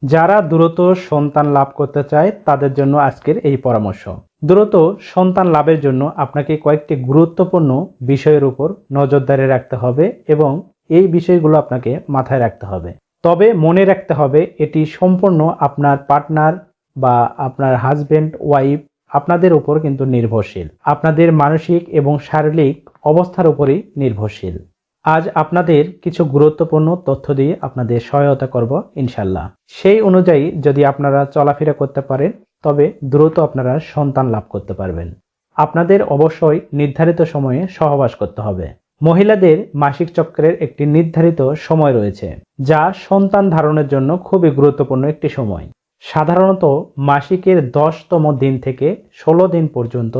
যারা দ্রুত সন্তান লাভ করতে চায় তাদের জন্য আজকের এই পরামর্শ। দ্রুত সন্তান লাভের জন্য আপনাকে কয়েকটি গুরুত্বপূর্ণ বিষয়ের উপর নজরদারি রাখতে হবে এবং এই বিষয়গুলো আপনাকে মাথায় রাখতে হবে। তবে মনে রাখতে হবে এটি সম্পূর্ণ আপনার পার্টনার বা আপনার হাজবেন্ড ওয়াইফ আপনাদের উপর কিন্তু নির্ভরশীল, আপনাদের মানসিক এবং শারীরিক অবস্থার উপরই নির্ভরশীল। আজ আপনাদের কিছু গুরুত্বপূর্ণ তথ্য দিয়ে আপনাদের সহায়তা করব ইনশাল্লাহ। সেই অনুযায়ী যদি আপনারা চলাফেরা করতে পারেন তবে দ্রুত আপনারা সন্তান লাভ করতে পারবেন। আপনাদের অবশ্যই নির্ধারিত সময়ে সহবাস করতে হবে। মহিলাদের মাসিক চক্রের একটি নির্ধারিত সময় রয়েছে যা সন্তান ধারণের জন্য খুবই গুরুত্বপূর্ণ একটি সময়। সাধারণত মাসিকের 10তম দিন থেকে 16 দিন পর্যন্ত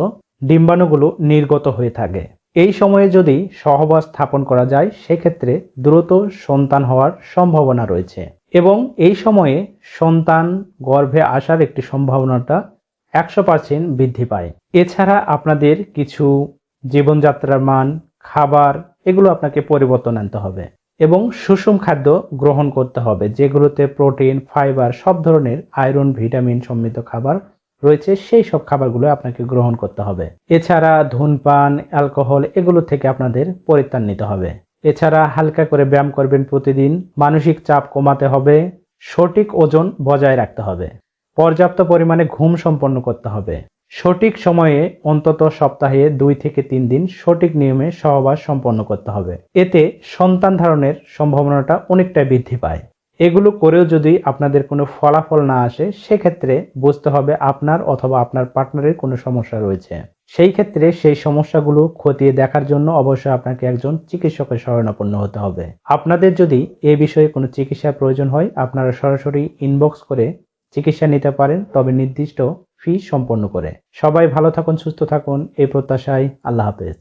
ডিম্বাণুগুলো নির্গত হয়ে থাকে। এই সময়ে যদি সহবাস স্থাপন করা যায় সেক্ষেত্রে দ্রুত সন্তান হওয়ার সম্ভাবনা রয়েছে এবং এই সময়ে সন্তান গর্ভে আসার একটি সম্ভাবনাটা 100% বৃদ্ধি পায়। এছাড়া আপনাদের কিছু জীবনযাত্রার মান, খাবার এগুলো আপনাকে পরিবর্তন আনতে হবে এবং সুষম খাদ্য গ্রহণ করতে হবে যেগুলোতে প্রোটিন, ফাইবার, সব ধরনের আয়রন, ভিটামিন সমৃদ্ধ খাবার রয়েছে, সেই সব খাবারগুলো আপনাকে গ্রহণ করতে হবে। এছাড়া ধূমপান, অ্যালকোহল এগুলো থেকে আপনাদের পরিত্রাণ নিতে হবে। এছাড়া হালকা করে ব্যায়াম করবেন প্রতিদিন, মানসিক চাপ কমাতে হবে, সঠিক ওজন বজায় রাখতে হবে, পর্যাপ্ত পরিমাণে ঘুম সম্পন্ন করতে হবে, সঠিক সময়ে অন্তত সপ্তাহে 2 থেকে 3 দিন সঠিক নিয়মে সহবাস সম্পন্ন করতে হবে। এতে সন্তান ধারণের সম্ভাবনাটা অনেকটাই বৃদ্ধি পায়। এগুলো করেও যদি আপনাদের কোনো ফলাফল না আসে সেক্ষেত্রে বুঝতে হবে আপনার অথবা আপনার পার্টনারের কোনো সমস্যা রয়েছে। সেই ক্ষেত্রে সেই সমস্যাগুলো খতিয়ে দেখার জন্য অবশ্যই আপনাকে একজন চিকিৎসকের শরণাপন্ন হতে হবে। আপনাদের যদি এ বিষয়ে কোনো চিকিৎসার প্রয়োজন হয় আপনারা সরাসরি ইনবক্স করে চিকিৎসা নিতে পারেন, তবে নির্দিষ্ট ফি সম্পন্ন করে। সবাই ভালো থাকুন, সুস্থ থাকুন এই প্রত্যাশায়। আল্লাহ হাফেজ।